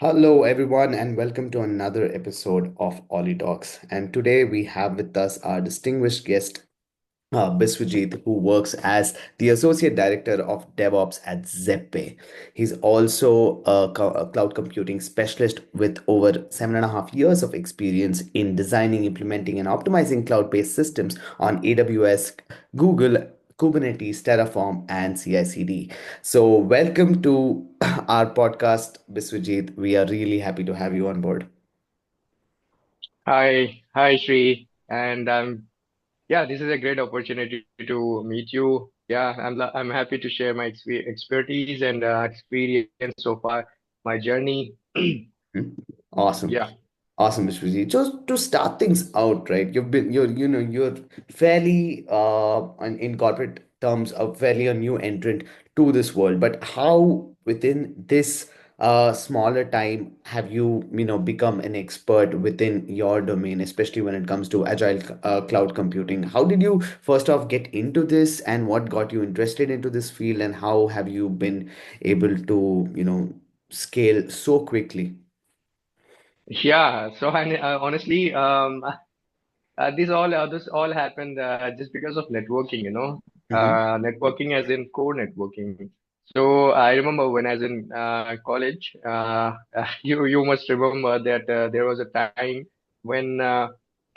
Hello, everyone, and welcome to another episode of Ollie Talks. And today we have with us our distinguished guest, Biswajeet, who works as the Associate Director of DevOps at Zeppe. He's also a cloud computing specialist with over 7.5 years of experience in designing, implementing, and optimizing cloud-based systems on AWS, Google, Kubernetes, Terraform, and CI/CD. So, welcome to our podcast, Biswajeet. We are really happy to have you on board. Hi, Shri, and yeah, this is a great opportunity to meet you. Yeah, I'm happy to share my expertise and experience so far, my journey. Hmm. Awesome. Yeah. Awesome, Vishwaji. Just to start things out, right? You're fairly in corporate terms, fairly a new entrant to this world. But how within this smaller time have you become an expert within your domain, especially when it comes to agile cloud computing? How did you first off get into this, and what got you interested into this field, and how have you been able to scale so quickly? Yeah, so honestly, this all happened just because of networking. Mm-hmm. Networking as in core networking. So I remember when I was in college, you must remember that there was a time when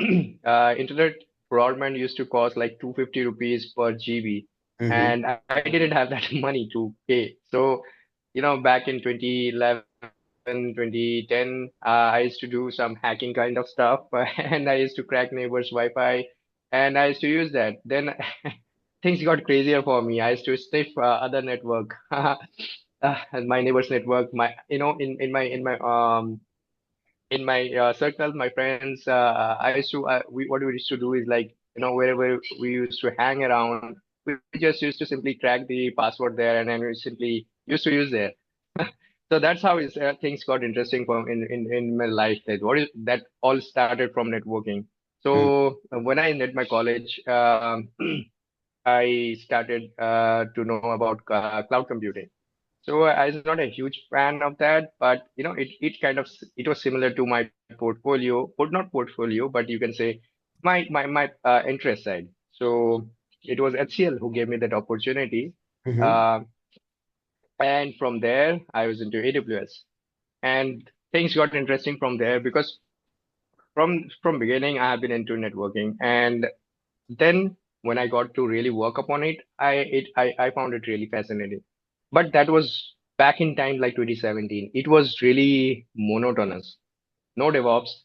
internet broadband used to cost like 250 rupees per GB, Mm-hmm. and I didn't have that money to pay. So back in 2011, 2010, I used to do some hacking kind of stuff, and I used to crack neighbors' Wi-Fi, and I used to use that. Then things got crazier for me. I used to sniff other network, and my neighbor's network. In my circle, my friends. I used to what we used to do is like wherever we used to hang around, we just used to simply crack the password there, and then we simply used to use there. So that's how things got interesting in my life. That all started from networking. So when I ended my college, I started to know about cloud computing. So I was not a huge fan of that, but it was similar to my portfolio, but not portfolio, but you can say my interest side. So it was HCL who gave me that opportunity, Mm-hmm. uh, and from there I was into AWS, and things got interesting from there because from beginning I have been into networking, and then when I got to really work upon it, I found it really fascinating. But that was back in time like 2017. It was really monotonous. No DevOps.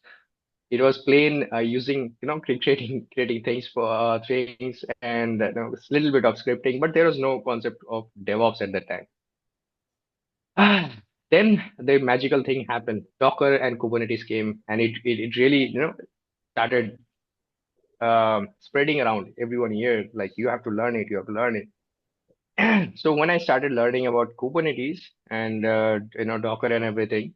It was plain using, creating things for things and a little bit of scripting, but there was no concept of DevOps at that time. Then the magical thing happened. Docker and Kubernetes came, and it really, started spreading around everyone here. Like you have to learn it, you have to learn it. So when I started learning about Kubernetes and Docker and everything,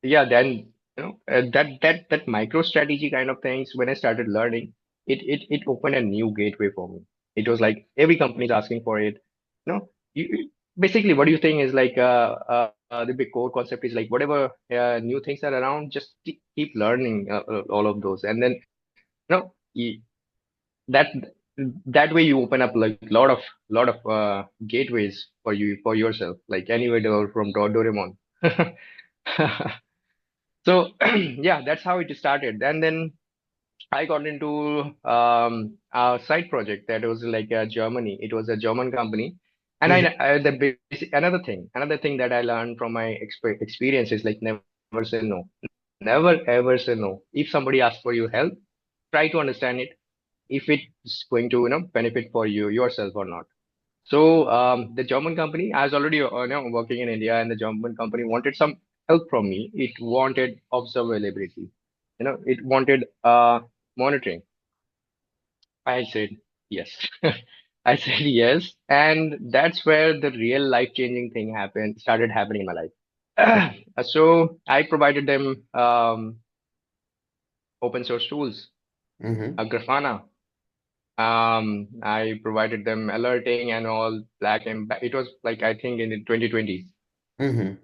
yeah, then that micro strategy kind of things. When I started learning, it opened a new gateway for me. It was like every company is asking for it. Basically what you think is like the big core concept is like whatever new things are around, just keep learning all of those, and then that that way you open up like lot of gateways for yourself, like anywhere from Doraemon. So yeah, that's how it started. And then I got into a side project that was like Germany. It was a German company, and Mm-hmm. another thing that I learned from my experience is like never say no, never ever say no. If somebody asks for your help, try to understand it if it's going to benefit for you yourself or not. So the German company, I was already working in India, and the German company wanted some help from me. It wanted observability, it wanted monitoring. I said yes. I said yes, and that's where the real life-changing thing started happening in my life. So I provided them open source tools, Mm-hmm. Grafana. I provided them alerting and all black and it was like I think in the 2020s. Mm-hmm.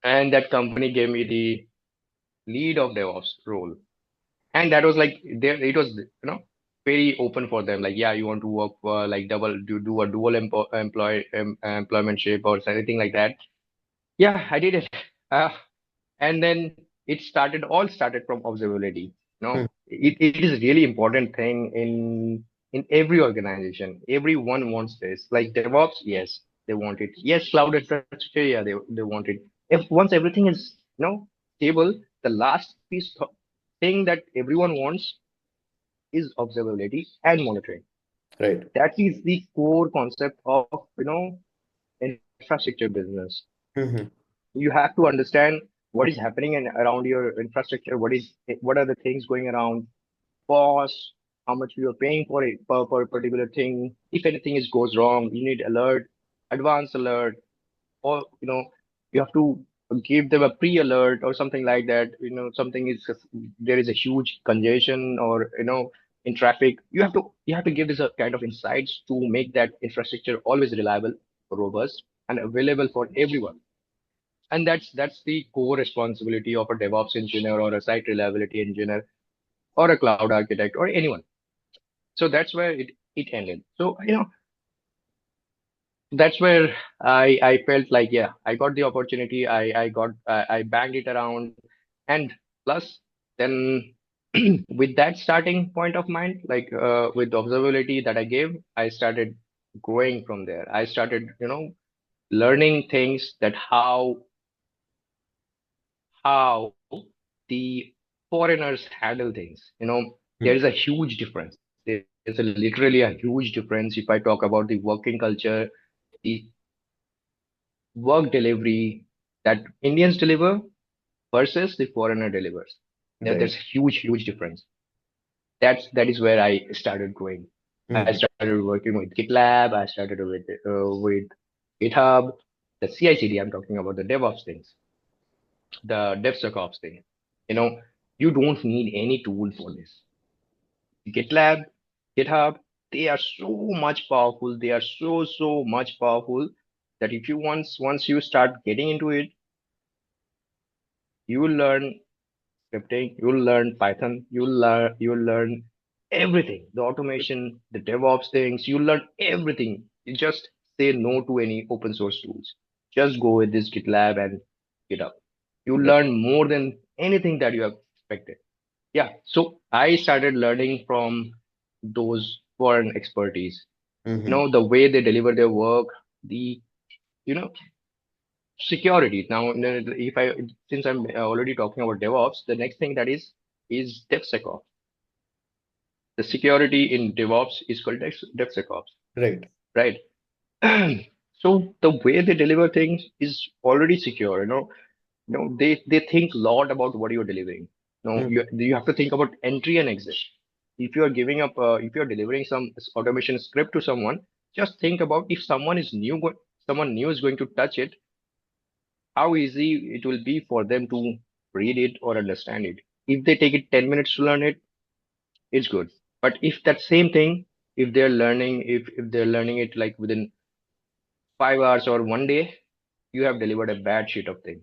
and that company gave me the lead of DevOps role. And that was like there it was, very open for them. Like, yeah, you want to work like do a dual employmentship or anything like that. Yeah, I did it. Uh, and then all started from observability. Hmm. It is a really important thing in every organization. Everyone wants this. Like DevOps, yes, they want it. Yes, cloud infrastructure, yeah, they want it. If once everything is, stable, the last thing that everyone wants is observability and monitoring. Right. That is the core concept of, infrastructure business. Hmm. You have to understand what is happening around your infrastructure. What are the things going around? Cost, how much you are paying for it per particular thing. If anything is goes wrong, you need alert, advanced alert, or you have to give them a pre-alert or something like that. Something is there is a huge congestion or in traffic. You have to give this a kind of insights to make that infrastructure always reliable, robust, and available for everyone. And that's the core responsibility of a DevOps engineer or a site reliability engineer or a cloud architect or anyone. So that's where it ended. So that's where I felt like, yeah, I got the opportunity. I banged it around, and plus then with that starting point of mind, like with the observability that I gave, I started growing from there. I started learning things that how the foreigners handle things. There is a huge difference. There's literally a huge difference if I talk about the working culture, the work delivery that Indians deliver versus the foreigner delivers. Right. There's a huge difference. That is where I started growing. I Hmm. started working with GitLab. I started with GitHub, the CI/CD. I'm talking about the DevOps things, the DevSecOps thing. You know, you don't need any tool for this. GitLab, GitHub, they are so much powerful. They are so much powerful that if you once you start getting into it, you will learn scripting, you'll learn Python, you'll learn everything. The automation, the DevOps things, you'll learn everything. You just say no to any open source tools. Just go with this GitLab and GitHub. You Right. learn more than anything that you have expected. Yeah. So I started learning from those foreign expertise. Hmm. The way they deliver their work, the you know security. Now, if I since I'm already talking about DevOps, the next thing that is DevSecOps. The security in DevOps is called DevSecOps, Right. right? So the way they deliver things is already secure. They think a lot about what you're delivering. You have to think about entry and exit. If you're delivering some automation script to someone, just think about if someone new is going to touch it, how easy it will be for them to read it or understand it. If they take it 10 minutes to learn it, it's good. But if that same thing, if they're learning it like within 5 hours or one day, you have delivered a bad sheet of thing.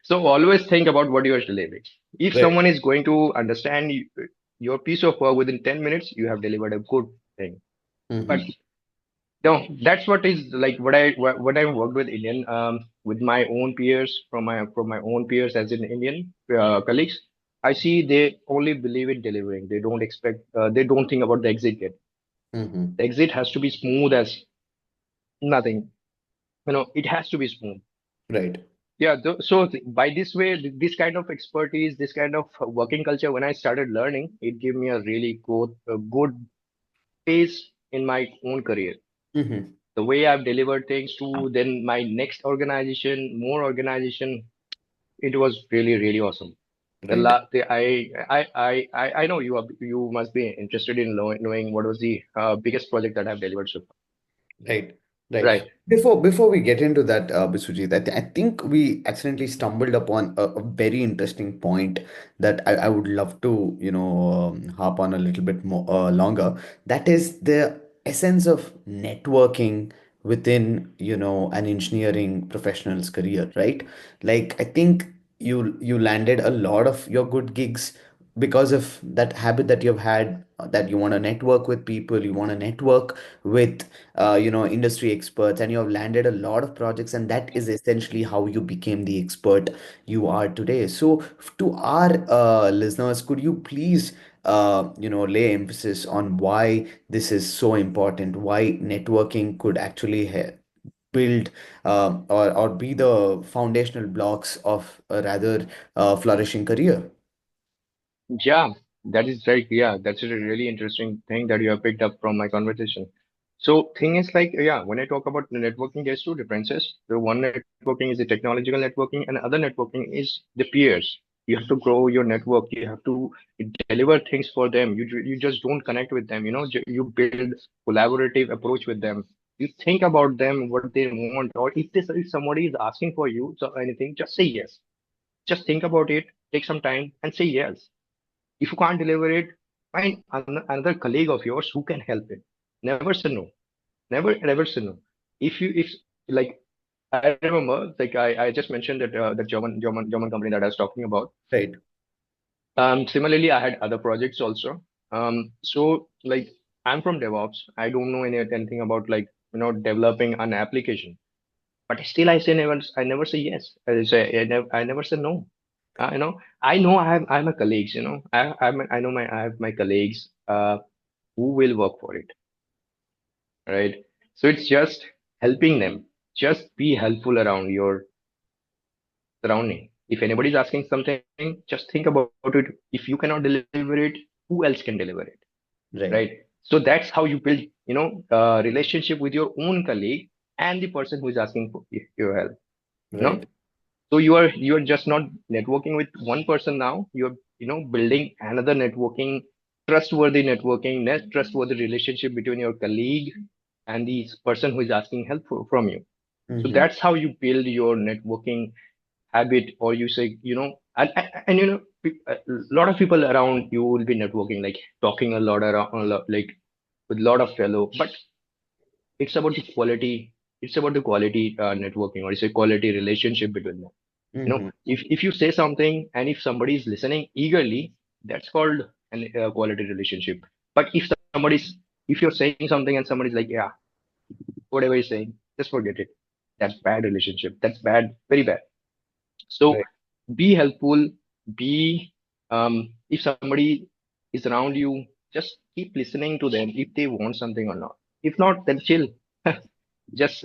So always think about what you are delivering. If Right. someone is going to understand your piece of work within 10 minutes, you have delivered a good thing. But Hmm. no, that's what is like what I worked with with my own peers from my own peers as in Indian colleagues. I see they only believe in delivering. They don't think about the exit yet. Hmm. The exit has to be smooth as nothing. It has to be smooth. Right. Yeah. By this way, this kind of expertise, this kind of working culture, when I started learning, it gave me a good pace in my own career. Hmm. The way I've delivered things to then my next organization, more organization, it was really awesome. Right. I know you must be interested in knowing what was the biggest project that I've delivered so far. Right, right. Right. Before we get into that, Biswajit, I think we accidentally stumbled upon a very interesting point that I would love to, harp on a little bit more longer. That is the essence of networking within, an engineering professional's career, right? Like I think you landed a lot of your good gigs because of that habit that you've had, that you want to network with people, you want to network with industry experts, and you have landed a lot of projects, and that is essentially how you became the expert you are today. So to our listeners, could you please lay emphasis on why this is so important, why networking could actually build or be the foundational blocks of a rather flourishing career. Yeah, that is very yeah, that's a really interesting thing that you have picked up from my conversation. So thing is like yeah, when I talk about the networking, there's two differences. The one networking is the technological networking, and other networking is the peers. You have to grow your network. You have to deliver things for them. You just don't connect with them. You build collaborative approach with them. You think about them, what they want, or if somebody is asking for you so anything, just say yes. Just think about it, take some time, and say yes. If you can't deliver it, find another colleague of yours who can help it. Never say no. Never ever say no. If like I remember, like I just mentioned that the German company that I was talking about. Right. Similarly, I had other projects also. So like I'm from DevOps. I don't know anything about like developing an application. But still, I never say yes. I never say no. I know I'm a colleagues. I have my colleagues who will work for it, right? So it's just helping them. Just be helpful around your surrounding. If anybody is asking something, just think about it. If you cannot deliver it, who else can deliver it, right? Right. So that's how you build, relationship with your own colleague and the person who is asking for your help. You know, Right. So you are just not networking with one person now. You're building another networking, trustworthy networking, net trustworthy relationship between your colleague and the person who is asking help from you. So Hmm. that's how you build your networking habit, or you say and a lot of people around you will be networking, like talking a lot around, like with a lot of fellow, but it's about the quality. It's about the quality networking, or it's a quality relationship between them. Hmm. If you say something and if somebody is listening eagerly, that's called an quality relationship. But if you're saying something and somebody's like, yeah, whatever you're saying, just forget it. That's bad relationship. That's bad, very bad. So Right. be helpful. Be if somebody is around you, just keep listening to them if they want something or not. If not, then chill. Just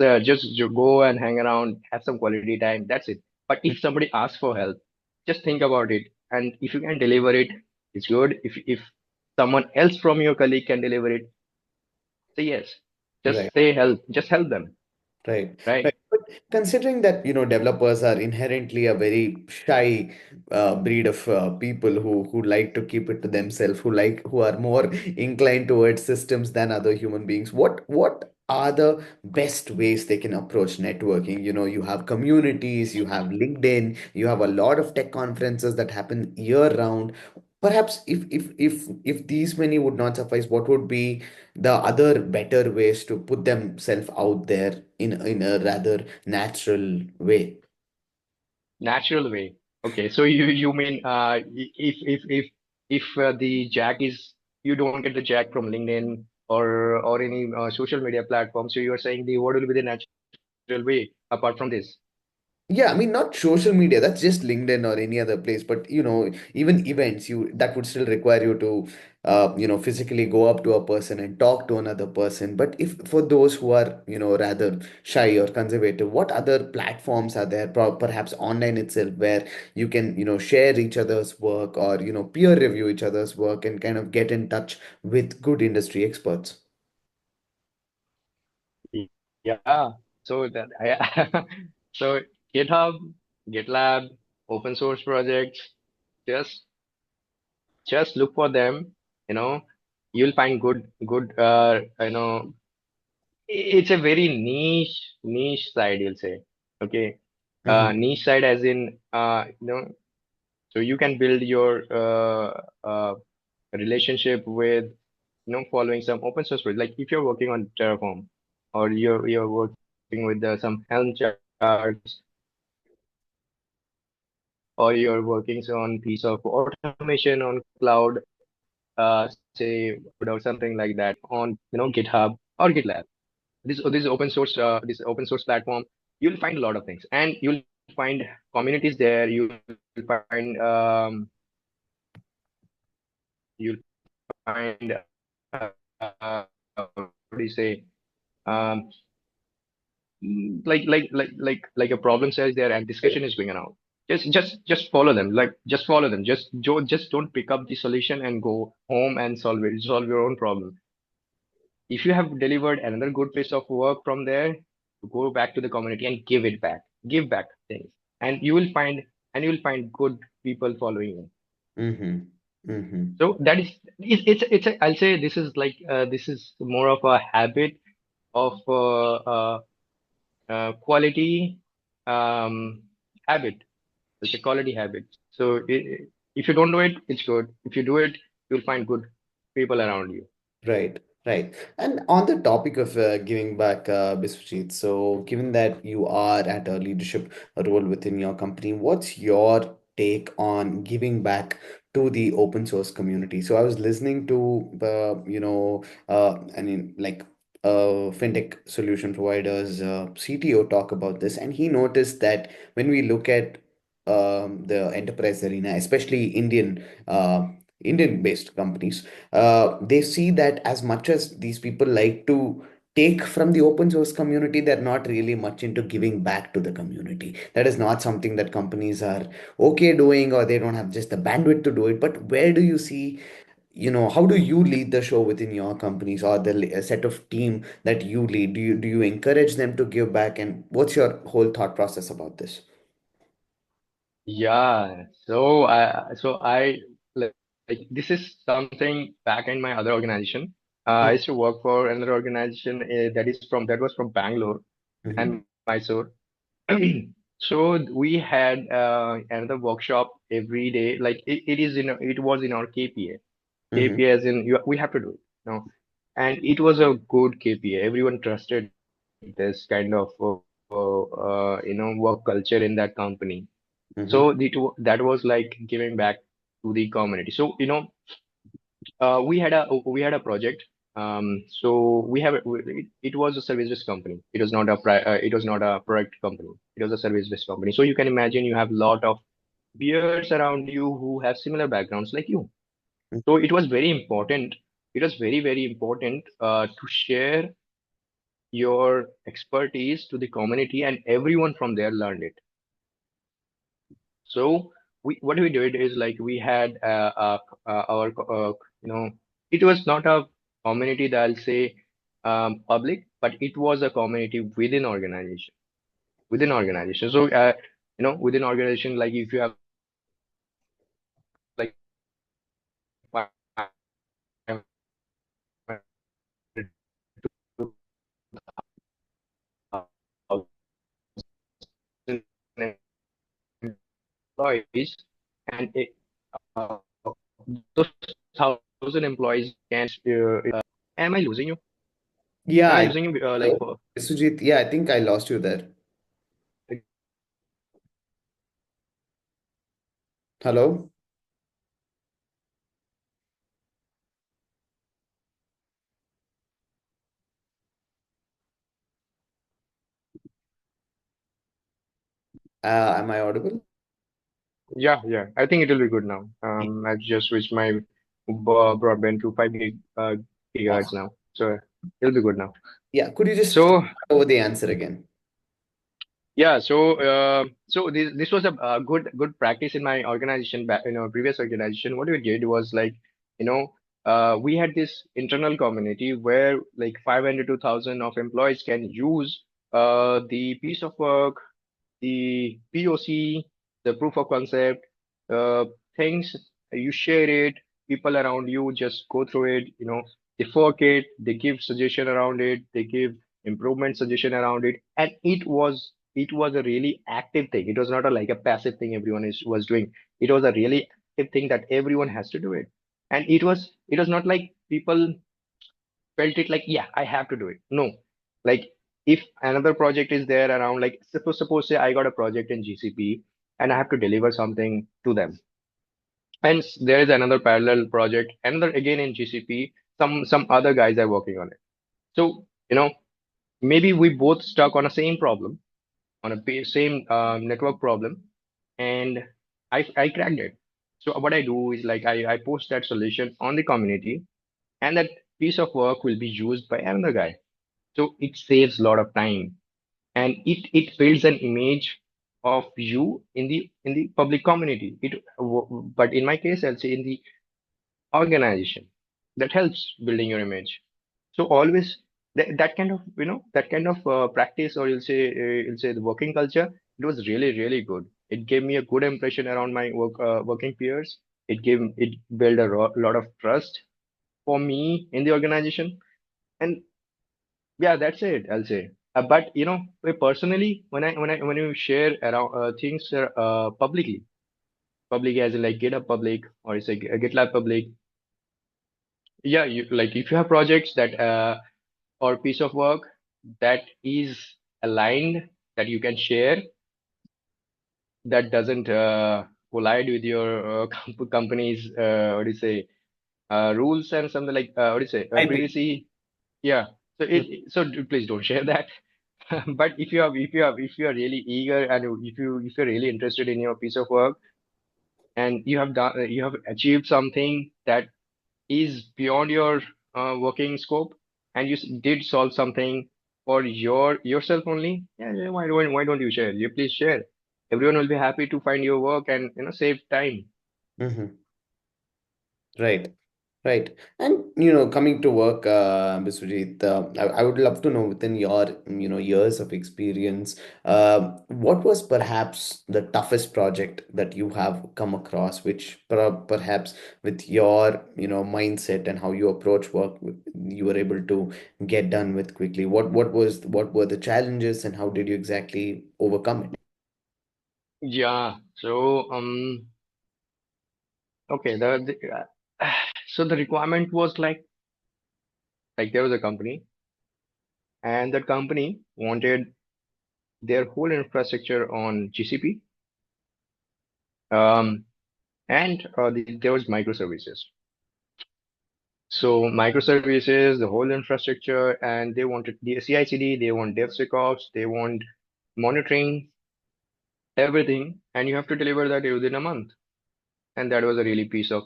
you go and hang around, have some quality time. That's it. But if somebody asks for help, just think about it, and if you can deliver it, it's good. If someone else from your colleague can deliver it, say yes. Right. Just say help. Just help them. Right. Right. Right? But considering that, developers are inherently a very shy breed of people who like to keep it to themselves, who are more inclined towards systems than other human beings, what are the best ways they can approach networking? You have communities, you have LinkedIn, you have a lot of tech conferences that happen year round. Perhaps if these many would not suffice, what would be the other better ways to put themselves out there in a rather natural way? Natural way. Okay, so you mean if the jack is you don't get the jack from LinkedIn or any social media platform, so you are saying the what will be the natural way apart from this? Yeah, I mean, not social media, that's just LinkedIn or any other place, but even events, that would still require you to physically go up to a person and talk to another person. But if for those who are rather shy or conservative, what other platforms are there, perhaps online itself, where you can share each other's work, or peer review each other's work, and kind of get in touch with good industry experts? Yeah. So that so GitHub, GitLab, open source projects, just just look for them. You know, you'll find good. It's a very niche side, you'll say. Okay, Hmm. niche side as in so you can build your relationship with following some open source project. Like if you're working on Terraform. or you're working with some Helm charts, or you're working on piece of automation on cloud, say or something like that on GitHub or GitLab. This open source platform, you'll find a lot of things, and you'll find communities there. You'll find you'll find what do you say? Um, like a problem set there and discussion is going around. Just follow them. Like just follow them. Just don't pick up the solution and go home and solve your own problem. If you have delivered another good piece of work from there, go back to the community and give back things, and you will find good people following you. Mm-hmm. Mm-hmm. So that is I'll say this is this is more of a habit of quality habit. It's a quality habit. So if you don't do it, it's good. If you do it, you'll find good people around you. Right, right. And on the topic of giving back, Biswajit, so given that you are at a leadership role within your company, what's your take on giving back to the open source community? So I was listening to I mean, like fintech solution providers CTO talk about this, and he noticed that when we look at the enterprise arena, especially Indian-based companies, they see that as much as these people like to take from the open source community, they're not really much into giving back to the community. That is not something that companies are okay doing, or they don't have just the bandwidth to do it. But where do you see, how do you lead the show within your companies, or the set of team that you lead? Do you encourage them to give back, and what's your whole thought process about this? Yeah, I like this is something back in my other organization. I used to work for another organization that was from Bangalore Mm-hmm. and Mysore. So we had another workshop every day. Like it was in our KPA. Mm-hmm. KPA as in we have to do it, and it was a good KPA. Everyone trusted this kind of work culture in that company. So Mm-hmm. that was like giving back to the community. So we had a project. So it was a service-based company. It was not a product company. It was a service-based company. So you can imagine you have a lot of peers around you who have similar backgrounds like you. So it was very important. It was very important to share your expertise to the community, and everyone from there learned it. So what we did is like we had our it was not a community that I'll say public, but it was a community within organization. Within organization. So within organization, like if you have like 500 employees, and those 1,000 employees can am I losing you? Yeah, Am I losing you hello, Sujit. Yeah, I think I lost you there. Hello. Am I audible? Yeah. I think it will be good now. I've just switched my broadband to 5 gigahertz Awesome. now, so it'll be good now. Yeah, could you just So start over the answer again? yeah, so this was a good practice in my organization back previous organization. What we did was like you know we had this internal community where like 500 to 1,000 of employees can use the piece of work, the POC, the proof of concept, uh, things. You share it, people around you just go through it, they fork it, they give suggestion around it, they give improvement suggestion around it, and it was a really active thing. It was not like a passive thing everyone was doing. It was a really active thing that everyone has to do it. And it was not like people felt it like, yeah, I have to do it. No, Like if another project is there around, like suppose say I got a project in GCP and I have to deliver something to them. And there is another parallel project, another again in GCP, some other guys are working on it. So, maybe we both stuck on a same problem, on a same network problem, and I cracked it. So what I do is like I post that solution on the community, and that piece of work will be used by another guy. So it saves a lot of time, and it builds an image of you in the public community. But in my case, I'll say in the organization, that helps building your image. So always that kind of that kind of practice, or you'll say the working culture, it was really good. It gave me a good impression around my working peers. It built a lot of trust for me in the organization. And yeah, that's it, I'll say. But personally, when you share around things publicly, as in like GitHub public, or it's a GitLab public. Yeah, you like if you have projects that or piece of work that is aligned, that you can share, that doesn't collide with your company's what do you say rules and something, like what do you say IP. privacy. Yeah. So please don't share that. But if you are really eager, and if you're really interested in your piece of work, and you have achieved something that is beyond your working scope, and you did solve something for yourself only, yeah, yeah, why don't you share? You please share. Everyone will be happy to find your work and save time. Mm-hmm. Right. Right. And, coming to work, Biswajit, I would love to know within your, years of experience, what was perhaps the toughest project that you have come across, which perhaps with your, mindset and how you approach work, you were able to get done with quickly. What were the challenges and how did you exactly overcome it? Yeah. So okay, so the requirement was like there was a company, and that company wanted their whole infrastructure on GCP, um and there was microservices. So microservices, the whole infrastructure, and they wanted the CI/CD, they want DevSecOps, they want monitoring, everything, and you have to deliver that within a month. And that was a really piece of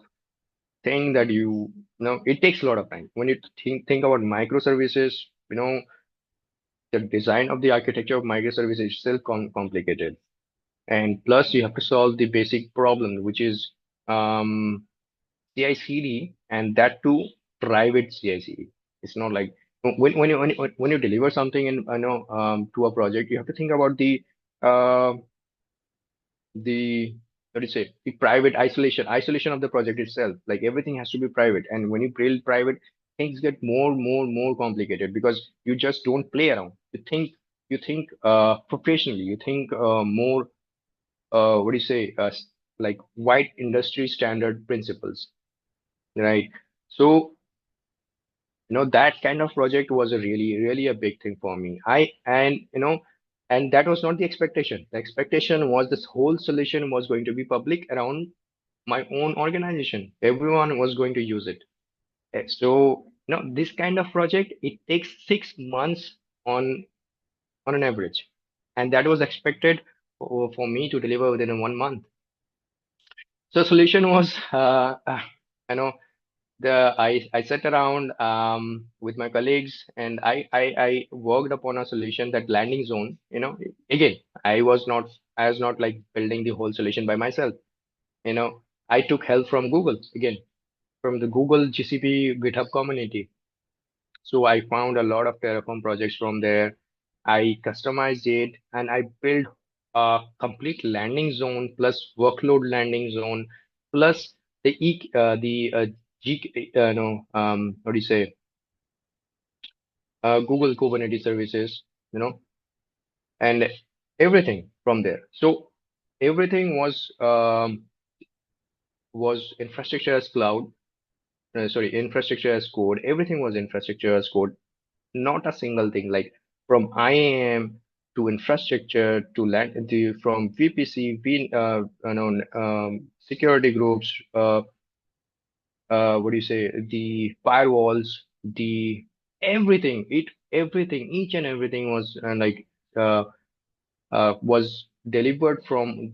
thing that it takes a lot of time. When you think about microservices, the design of the architecture of microservices is still complicated. And plus, you have to solve the basic problem, which is CI/CD, and that too private CI/CD. It's not like when you deliver something in to a project, you have to think about uh, the what do you say the private isolation of the project itself. Like everything has to be private, and when you build private, things get more complicated, because you just don't play around. You think professionally. You think more what do you say like wide industry standard principles, right? So that kind of project was a really a big thing for me. And that was not the expectation. The expectation was this whole solution was going to be public around my own organization. Everyone was going to use it. So this kind of project, it takes 6 months on an average, and that was expected for me to deliver within 1 month. So solution was you know I sat around with my colleagues, and I worked upon a solution, that landing zone. Again, I was not like building the whole solution by myself. I took help from Google, again, from the Google GCP GitHub community. So I found a lot of Terraform projects from there. I customized it, and I built a complete landing zone plus workload landing zone plus the G no what do you say Google Kubernetes services, you know, and everything from there. So everything was infrastructure as cloud. Sorry, infrastructure as code. Everything was infrastructure as code. Not a single thing like from IAM to infrastructure to land from VPC, security groups, what do you say, the firewalls, the everything, each and everything uh, was delivered from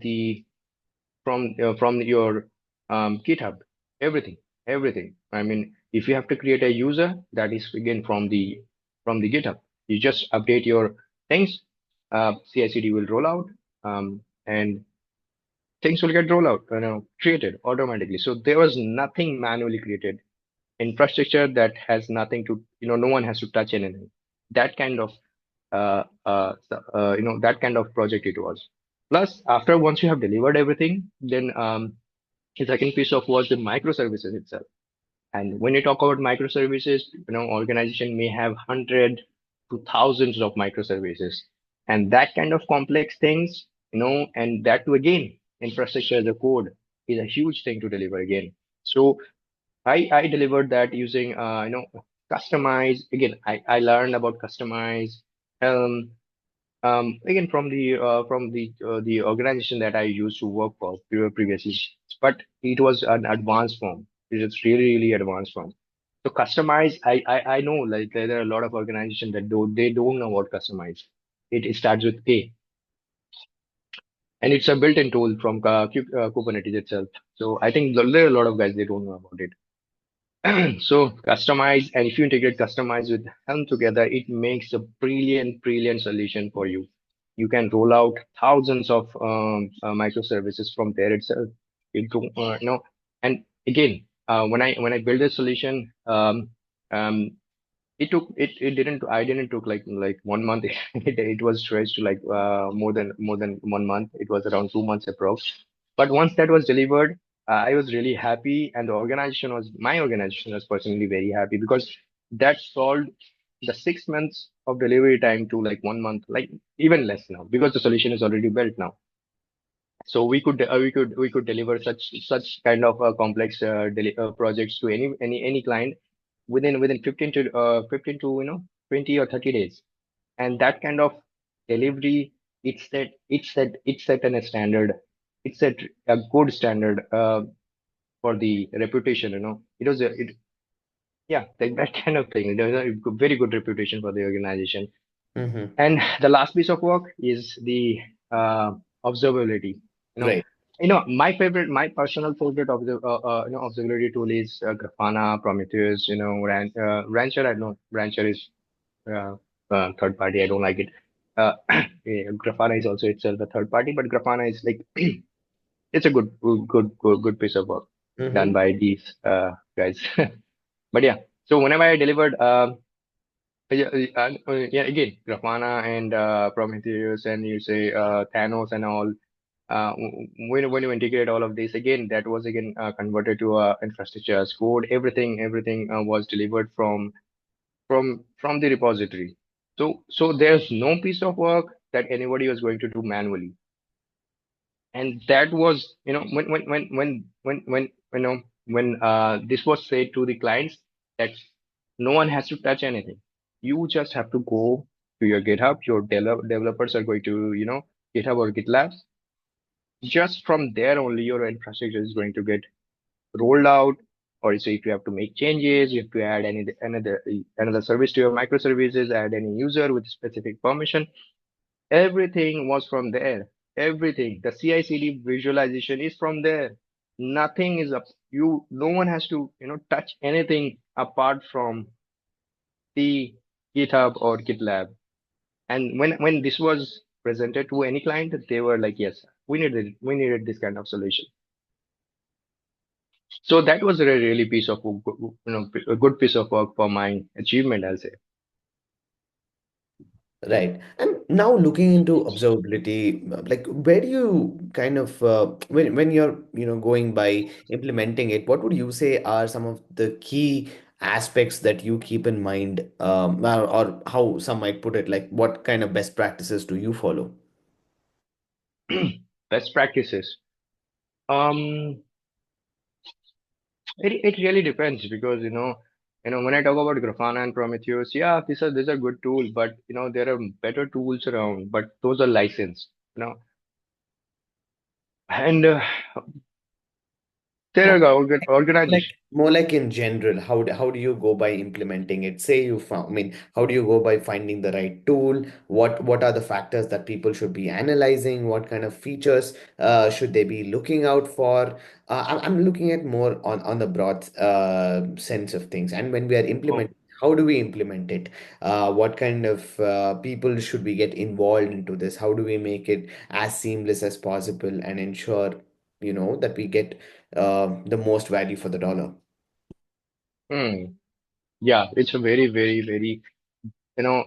your GitHub. Everything, everything. I mean, if you have to create a user, that is again from the GitHub. You just update your things, CI/CD will roll out, and things will get rolled out, created automatically. So there was nothing manually created. Infrastructure that has nothing to, no one has to touch anything. That kind of that kind of project it was. Plus, after once you have delivered everything, then the second piece of was the microservices itself. And when you talk about microservices, organization may have hundred to thousands of microservices, and that kind of complex things, and that too again, infrastructure as a code is a huge thing to deliver again. So I delivered that using customize. Again, I learned about customize. Um, again from the organization that I used to work for previously, but it was an advanced form. It is really advanced form. So customize, I know like there are a lot of organizations that don't know what customize. It starts with K, and it's a built-in tool from Kubernetes itself. So I think there are a lot of guys they don't know about it. So customize, and if you integrate customize with Helm together, it makes a brilliant solution for you. You can roll out thousands of microservices from there itself. And again, when I build a solution, um, it didn't I didn't took like 1 month. It was stretched to like more than 1 month. It was around 2 months approx. But once that was delivered, I was really happy, and my organization was personally very happy, because that solved the 6 months of delivery time to like 1 month, like even less now, because the solution is already built now. So we could deliver such kind of complex projects to any client within 15 to 20 or 30 days. And that kind of delivery, it set a standard. It set a good standard for the reputation. It was yeah, that kind of thing. It was a very good reputation for the organization. Mm-hmm. And the last piece of work is the observability. You know, Right. my personal favorite of the observability tool is Grafana, Prometheus. Rancher. I know Rancher is uh, third party. I don't like it. Yeah, Grafana is also itself a third party, but Grafana is like it's a good piece of work done Mm-hmm. by these guys. But yeah, so whenever I delivered yeah, again, Grafana and Prometheus, and you say Thanos and all. When you integrate all of this, again, that was again converted to infrastructure as code. Everything was delivered from the repository. So there's no piece of work that anybody was going to do manually. And that was, when this was said to the clients, that no one has to touch anything. You just have to go to your GitHub. Your developers are going to, GitHub or GitLab. Just from there only, your infrastructure is going to get rolled out. Or so if you have to make changes, you have to add another service to your microservices, add any user with specific permission. Everything was from there. Everything. The CI/CD visualization is from there. Nothing is up. No one has to, touch anything apart from the GitHub or GitLab. And when this was presented to any client, they were like, yes, we needed this kind of solution. So that was a really piece of, a good piece of work for my achievement, I'll say. Right. And now looking into observability, like where do you kind of when you're going by implementing it, what would you say are some of the key aspects that you keep in mind, or how some might put it, like what kind of best practices do you follow? Best practices. Um, it really depends, because When I talk about Grafana and Prometheus, yeah, these are good tools, but there are better tools around, but those are licensed. You know, and there are Like organizations. more like in general, how do you go by implementing it? Say you found, I mean, how do you go by finding the right tool? What are the factors that people should be analyzing? What kind of features should they be looking out for? I'm looking at more on the broad sense of things. And when we are Oh, implementing, how do we implement it? What kind of people should we get involved into this? How do we make it as seamless as possible and ensure, that we get the most value for the dollar. hmm. Yeah, it's a very, very, very, you know,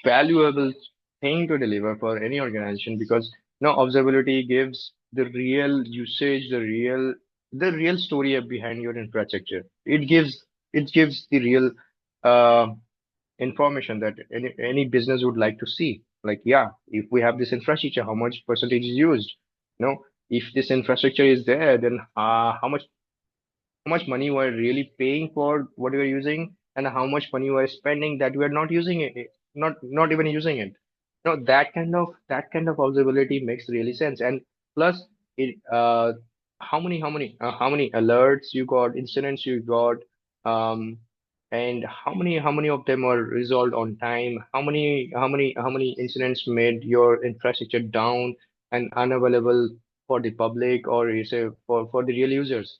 valuable thing to deliver for any organization because observability gives the real usage, the real story behind your infrastructure. It gives the real uh, information that any business would like to see. Like, yeah, if we have this infrastructure, how much percentage is used? If this infrastructure is there, then how much money we're really paying for what we're using, and how much money we're spending that we're not using it, not even using it. That kind of observability makes really sense. And plus, it how many alerts you got, incidents you got, um and how many of them are resolved on time, how many incidents made your infrastructure down and unavailable for the public, or you say for the real users.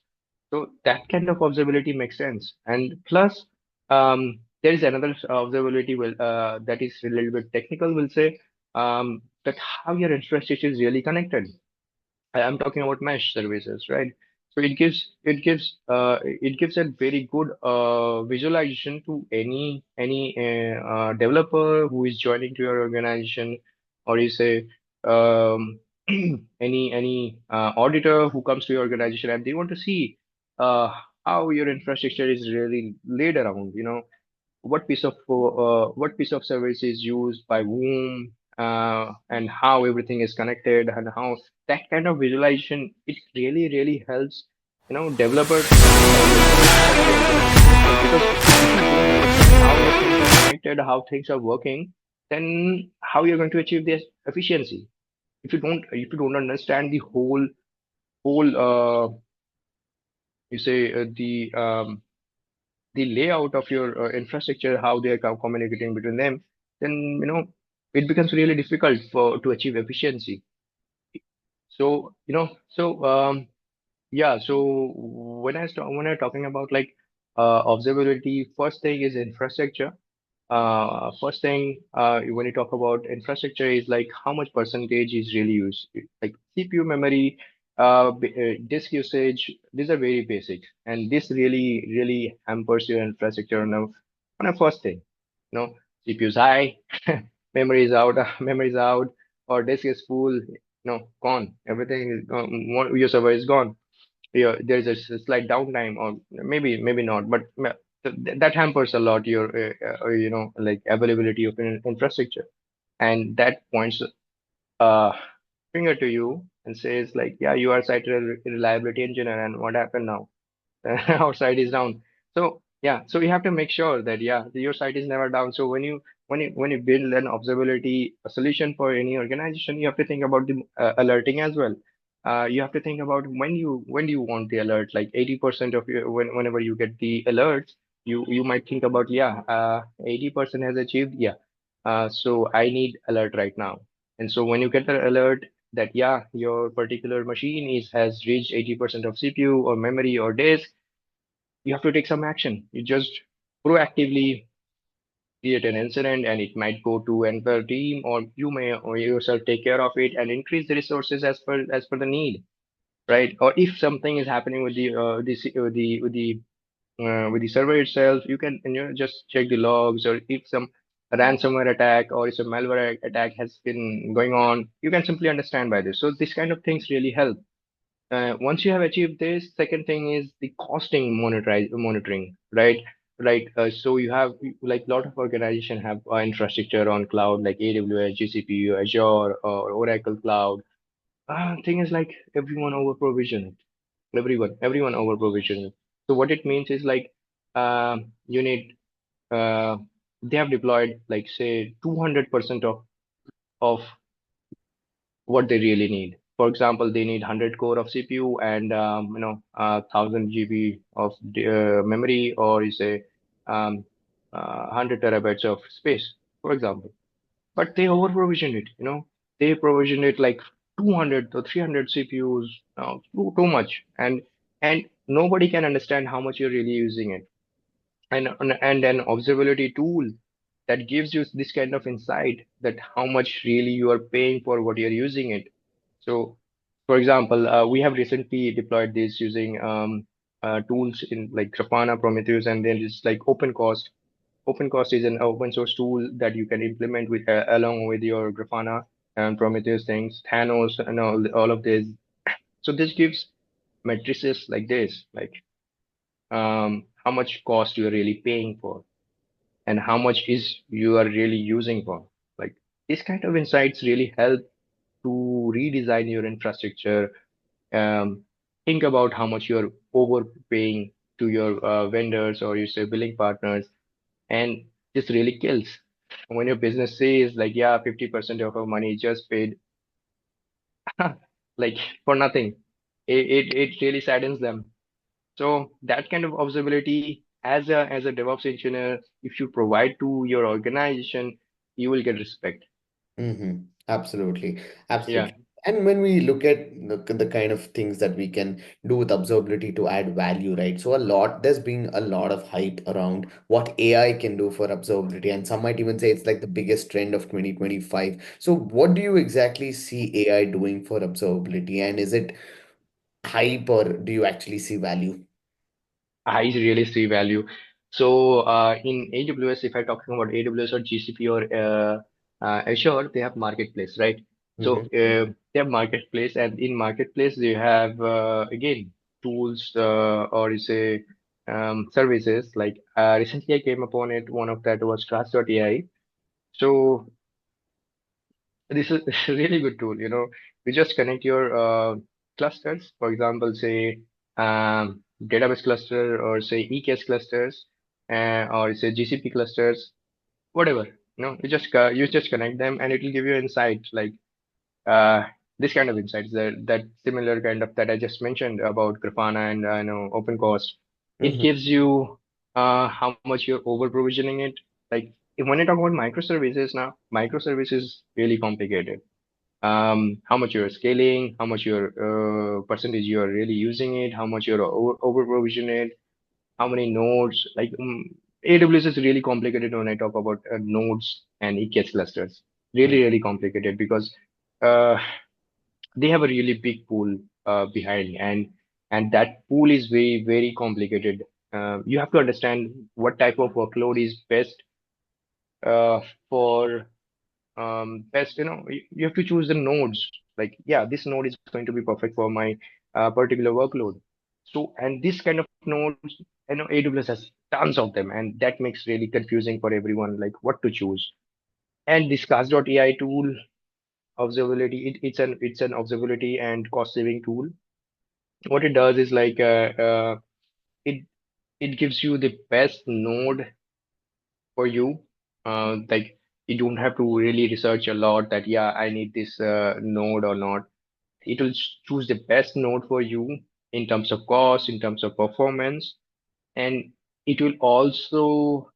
So that kind of observability makes sense. And plus, there is another observability that is a little bit technical, we'll say, that how your infrastructure is really connected. I'm talking about mesh services, right? So it gives a very good visualization to any developer who is joining to your organization, or you say any auditor who comes to your organization and they want to see uh, how your infrastructure is really laid around. What piece of service is used by whom, and how everything is connected, and how that kind of visualization, it really really helps developers and audience of the organization. Because if you don't understand how your things are connected, how things are working, then how you're going to achieve this efficiency? If you don't understand the whole you say the layout of your infrastructure, how they are communicating between them, then it becomes really difficult for to achieve efficiency. So yeah. So when I'm talking about like observability, first thing is infrastructure. First thing, when you talk about infrastructure, is like how much percentage is really used, like CPU memory, disk usage. These are very basic, and this really, really hampers your infrastructure on a first thing. You know, CPU is high, memory is out, memory is out, or disk is full. Gone. Everything is gone. Your server is gone. There's a slight downtime, or maybe not, but that hampers a lot your like availability of infrastructure. And that points uh finger to you and says like, yeah, you are site reliability engineer, and what happened now? Our site is down. So yeah, so you have to make sure that, yeah, your site is never down. So when you build an observability solution for any organization, you have to think about the alerting as well. You have to think about when do you want the alert. Like 80% of your, whenever you get the alerts, you might think about, yeah, 80% has achieved, yeah, so I need alert right now. And so when you get the alert that, yeah, your particular machine has reached 80% of CPU or memory or disk, you have to take some action. You just proactively create an incident, and it might go to another team, or you may or yourself take care of it and increase the resources as per the need, right? Or if something is happening with the server itself, you can just check the logs. Or if some ransomware attack or if a malware attack has been going on, you can simply understand by this. So this kind of things really help. Once you have achieved this, second thing is the costing monitoring, right? Like, so you have, like, a lot of organization have infrastructure on cloud like AWS, GCP, Azure, or Oracle Cloud. Thing is like everyone over provision it. Everyone over provision it. So what it means is like you need uh, they have deployed like say 200% of what they really need. For example, they need 100 core of CPU and 1000 GB of memory, or you say 100 terabytes of space, for example. But they over provisioned it. They provisioned it like 200 or 300 CPUs, too much, and nobody can understand how much you're really using it. And an observability tool that gives you this kind of insight that how much really you are paying for what you're using it. So, for example, we have recently deployed this using tools in like Grafana, Prometheus, and then it's like OpenCost. OpenCost is an open source tool that you can implement with along with your Grafana and Prometheus things, Thanos, and all of this. So this gives matrices like this, like how much cost you are really paying for and how much is you are really using for. Like these kind of insights really help to redesign your infrastructure. Um, think about how much you're overpaying to your vendors or you say billing partners, and this really kills. When your business says like, yeah, 50% of our money is just paid like for nothing, it really saddens them. So that kind of observability as a DevOps engineer, if you provide to your organization, you will get respect. Mm-hmm. Absolutely. Yeah, Absolutely. And when we look at the kind of things that we can do with observability to add value, right? So there's been a lot of hype around what AI can do for observability. And some might even say it's like the biggest trend of 2025. So what do you exactly see AI doing for observability? And is it hype or do you actually see value? I really see value. So in AWS, if I'm talking about AWS or GCP or Azure, they have marketplace, right? So Mm-hmm. they have marketplace, and in marketplace they have again tools or you say services. Like recently, I came upon it. One of that was Class.ai. So this is a really good tool. You just connect your clusters, for example, say database cluster or say EKS clusters, or say GCP clusters, whatever. You just connect them, and it will give you insight like uh, this kind of insights that similar kind of that I just mentioned about Grafana and OpenCost. It Mm-hmm. gives you how much you're over provisioning it. Like when I talk about microservices now, microservices really complicated. How much you're scaling, how much your percentage you are really using it, how much you're over provision it, how many nodes. Like AWS is really complicated when I talk about nodes and EKS clusters. Really complicated because uh, they have a really big pool behind, and that pool is very complicated. You have to understand what type of workload is best for best. You have to choose the nodes. Like, yeah, this node is going to be perfect for my particular workload. So, and this kind of nodes, AWS has tons of them, and that makes really confusing for everyone, like what to choose. And this Cast.ai tool, observability, it's an observability and cost saving tool. What it does is like it it gives you the best node for you. Like you don't have to really research a lot that, yeah, I need this node or not. It will choose the best node for you in terms of cost, in terms of performance, and it will also,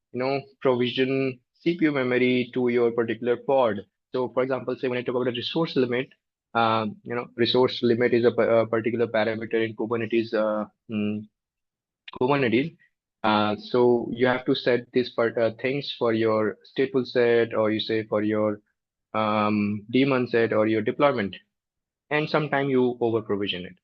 provision CPU memory to your particular pod. So, for example, say when I talk about a resource limit, resource limit is a particular parameter in Kubernetes. So you have to set these things for your stateful set, or you say for your daemon set or your deployment, and sometime you over provision it.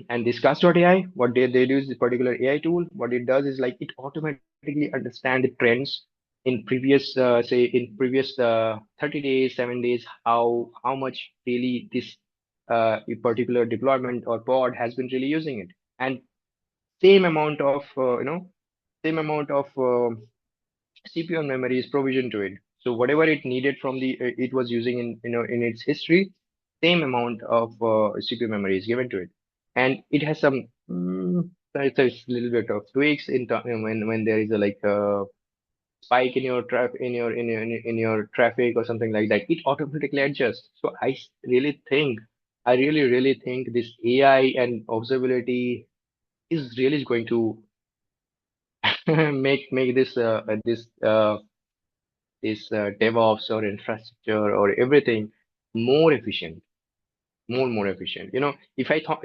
And this Cast.ai, what they do is this particular AI tool, what it does is like it automatically understand the trends in previous 30 days, 7 days, how much really this a particular deployment or pod has been really using it. And same amount of same amount of CPU and memory is provisioned to it. So whatever it needed from the it was using in in its history, same amount of CPU memory is given to it. and it has some there's a little bit of tweaks when there is a like a spike in your traffic in your traffic or something like that, it automatically adjusts. So I really think this AI and observability is really going to make this DevOps or infrastructure or everything more efficient, more efficient. You know, if I talk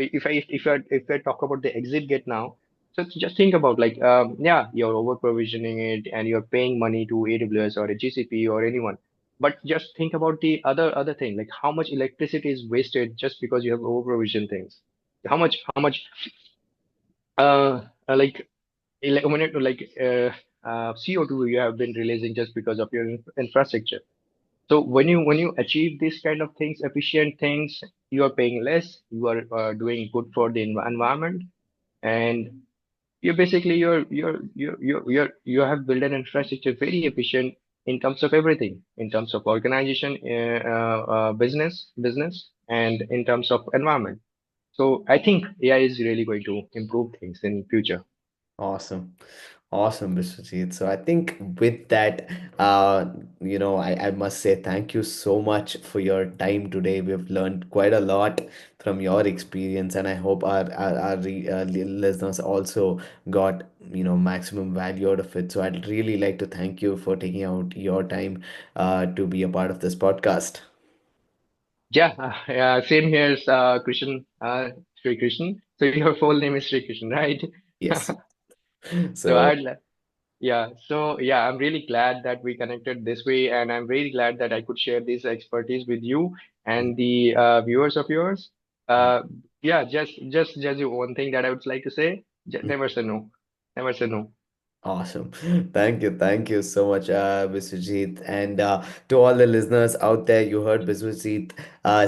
about the exit gate now, so just think about like yeah, you're over provisioning it and you're paying money to AWS or a GCP or anyone. But just think about the other thing, like how much electricity is wasted just because you have over provisioned things. How much like when it like CO2 you have been releasing just because of your infrastructure. So when you achieve these kind of things, efficient things, you are paying less, you are doing good for the environment, and you have built an infrastructure very efficient in terms of everything, in terms of organization, business, and in terms of environment. So I think AI is really going to improve things in future. Awesome. Awesome, Biswajeet. So I think with that, I must say thank you so much for your time today. We've learned quite a lot from your experience, and I hope our listeners also got, maximum value out of it. So I'd really like to thank you for taking out your time to be a part of this podcast. Yeah, yeah, same here, Krishan, Sri Krishan. So your full name is Sri Krishan, right? Yes. So So, yeah, so yeah, I'm really glad that we connected this way, and I'm really glad that I could share this expertise with you and the viewers of yours. mm, Uh, yeah, just one thing that I would like to say: never say no, never say no. awesome. Thank you so much, Biswajit. And to all the listeners out there, you heard Biswajit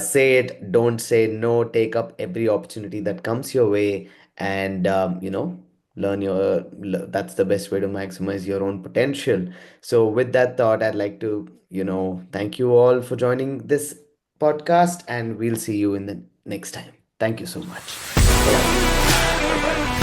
say it, don't say no, take up every opportunity that comes your way, and learn that's the best way to maximize your own potential. So, with that thought, I'd like to, thank you all for joining this podcast, and we'll see you in the next time. Thank you so much. Yeah, Bye bye. bye bye.